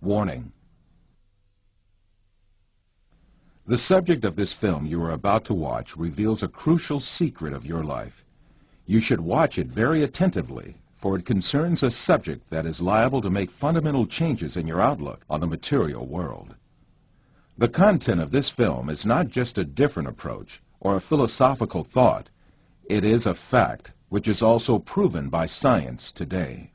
Warning. The subject of this film you are about to watch reveals a crucial secret of your life. You should watch it very attentively, for it concerns a subject that is liable to make fundamental changes in your outlook on the material world. The content of this film is not just a different approach or a philosophical thought. It is a fact which is also proven by science today.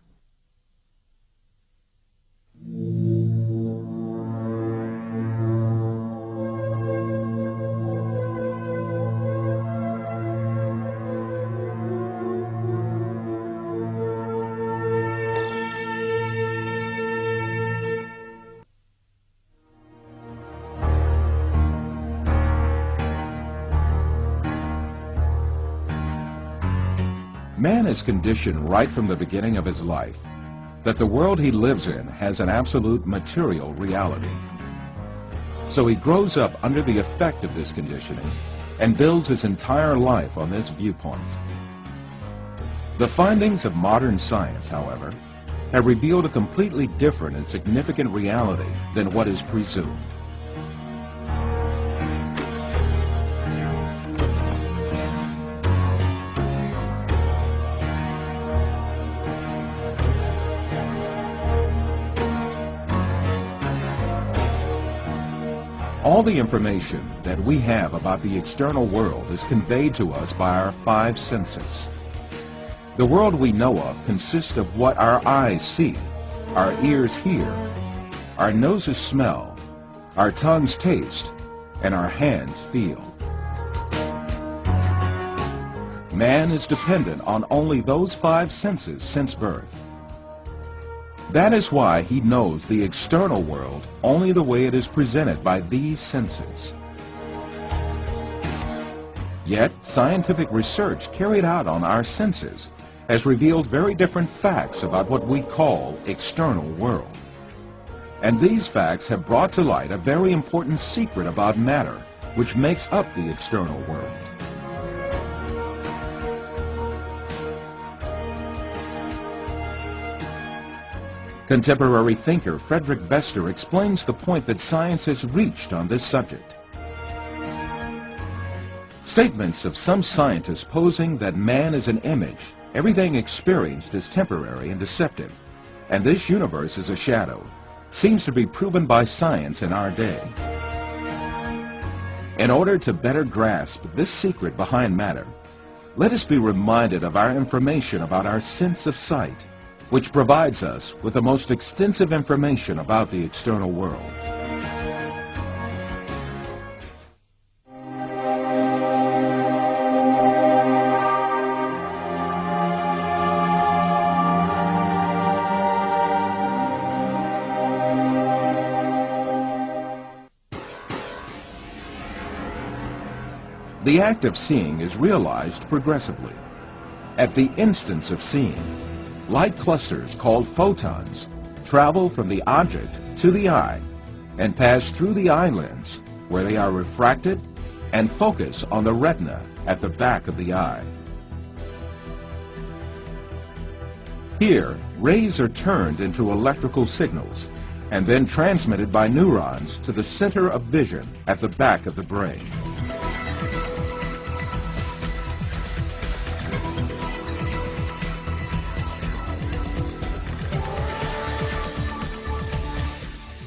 Man is conditioned right from the beginning of his life that the world he lives in has an absolute material reality. So he grows up under the effect of this conditioning and builds his entire life on this viewpoint. The findings of modern science, however, have revealed a completely different and significant reality than what is presumed. All the information that we have about the external world is conveyed to us by our five senses. The world we know of consists of what our eyes see, our ears hear, our noses smell, our tongues taste, and our hands feel. Man is dependent on only those five senses since birth. That is why he knows the external world only the way it is presented by these senses. Yet, scientific research carried out on our senses has revealed very different facts about what we call external world. And these facts have brought to light a very important secret about matter, which makes up the external world. Contemporary thinker Frederick Bester explains the point that science has reached on this subject. Statements of some scientists posing that man is an image, everything experienced is temporary and deceptive, and this universe is a shadow, seems to be proven by science in our day. In order to better grasp this secret behind matter, let us be reminded of our information about our sense of sight, which provides us with the most extensive information about the external world. The act of seeing is realized progressively. At the instance of seeing, light clusters called photons travel from the object to the eye and pass through the eye lens, where they are refracted and focus on the retina at the back of the eye. Here, rays are turned into electrical signals and then transmitted by neurons to the center of vision at the back of the brain.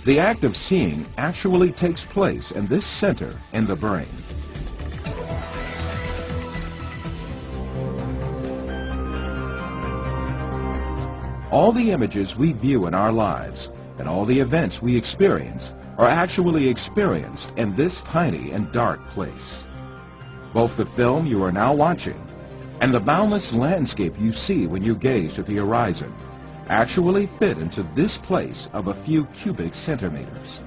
The act of seeing actually takes place in this center in the brain. All the images we view in our lives and all the events we experience are actually experienced in this tiny and dark place. Both the film you are now watching and the boundless landscape you see when you gaze at the horizon actually fit into this place of a few cubic centimeters.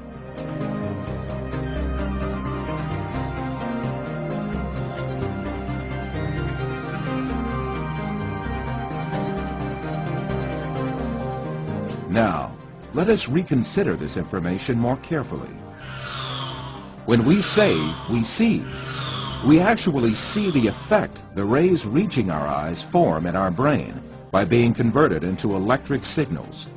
Now, let us reconsider this information more carefully. When we say we see, we actually see the effect the rays reaching our eyes form in our brain by being converted into electric signals.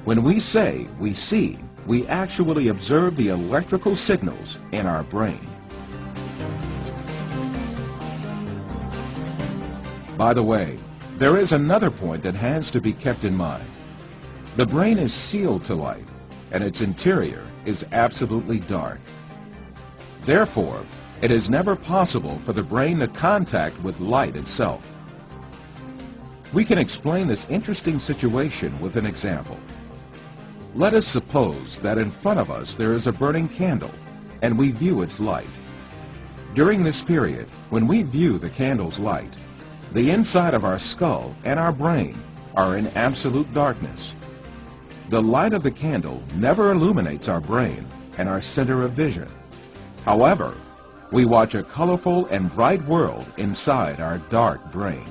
When we say we see, we actually observe the electrical signals in our brain. By the way, there is another point that has to be kept in mind. The brain is sealed to light, and its interior is absolutely dark. Therefore, it is never possible for the brain to contact with light itself. We can explain this interesting situation with an example. Let us suppose that in front of us there is a burning candle, and we view its light. During this period, when we view the candle's light, the inside of our skull and our brain are in absolute darkness. The light of the candle never illuminates our brain and our center of vision. However, we watch a colorful and bright world inside our dark brain.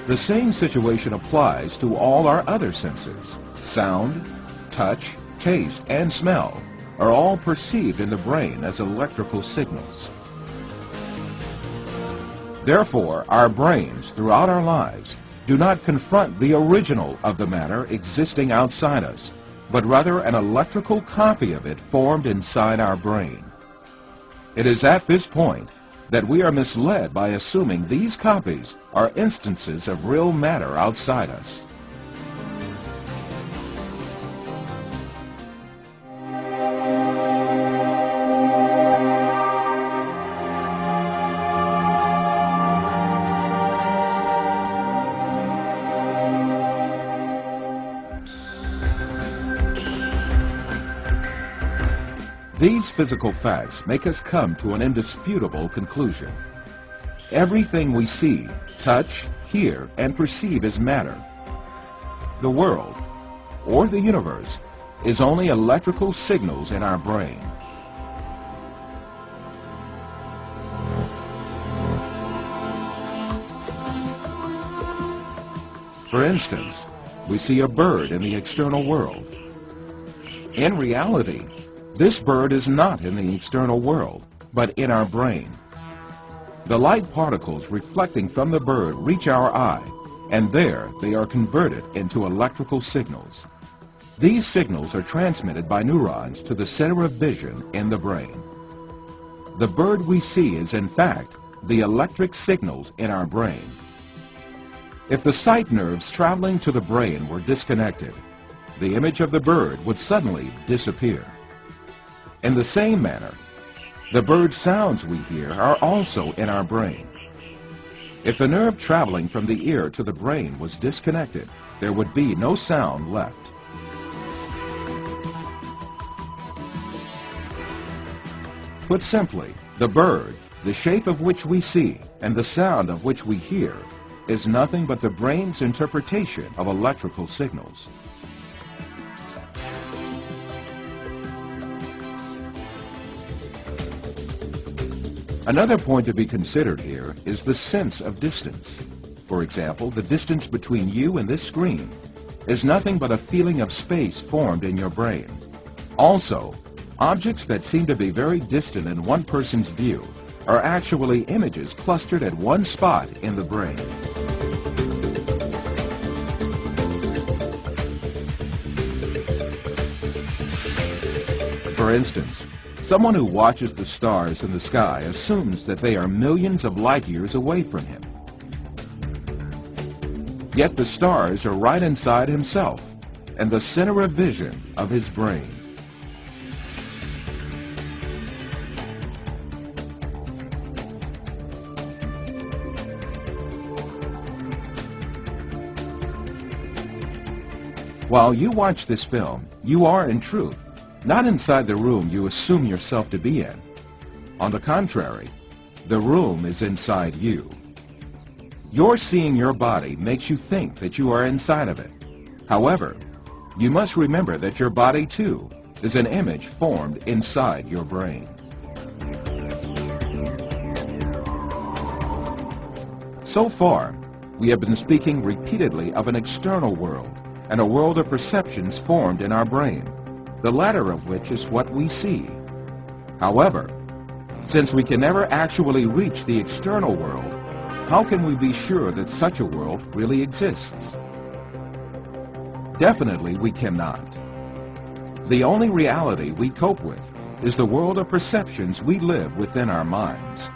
The same situation applies to all our other senses. Sound, touch, taste, and smell are all perceived in the brain as electrical signals. Therefore, our brains throughout our lives do not confront the original of the matter existing outside us, but rather an electrical copy of it formed inside our brain. It is at this point that we are misled by assuming these copies are instances of real matter outside us. These physical facts make us come to an indisputable conclusion. Everything we see, touch, hear, and perceive is matter. The world, or the universe, is only electrical signals in our brain. For instance, we see a bird in the external world. In reality, this bird is not in the external world, but in our brain. The light particles reflecting from the bird reach our eye, and there they are converted into electrical signals. These signals are transmitted by neurons to the center of vision in the brain. The bird we see is, in fact, the electric signals in our brain. If the sight nerves traveling to the brain were disconnected, the image of the bird would suddenly disappear. In the same manner, the bird sounds we hear are also in our brain. If the nerve traveling from the ear to the brain was disconnected, there would be no sound left. Put simply, the bird, the shape of which we see, and the sound of which we hear, is nothing but the brain's interpretation of electrical signals. Another point to be considered here is the sense of distance. For example, the distance between you and this screen is nothing but a feeling of space formed in your brain. Also, objects that seem to be very distant in one person's view are actually images clustered at one spot in the brain. For instance, someone who watches the stars in the sky assumes that they are millions of light years away from him. Yet the stars are right inside himself and the center of vision of his brain. While you watch this film, you are in truth not inside the room you assume yourself to be in. On the contrary, the room is inside you. Your seeing your body makes you think that you are inside of it. However, you must remember that your body, too, is an image formed inside your brain. So far, we have been speaking repeatedly of an external world and a world of perceptions formed in our brain, the latter of which is what we see. However, Since we can never actually reach the external world, how can we be sure that such a world really exists? Definitely we cannot. The only reality we cope with is the world of perceptions we live within our minds.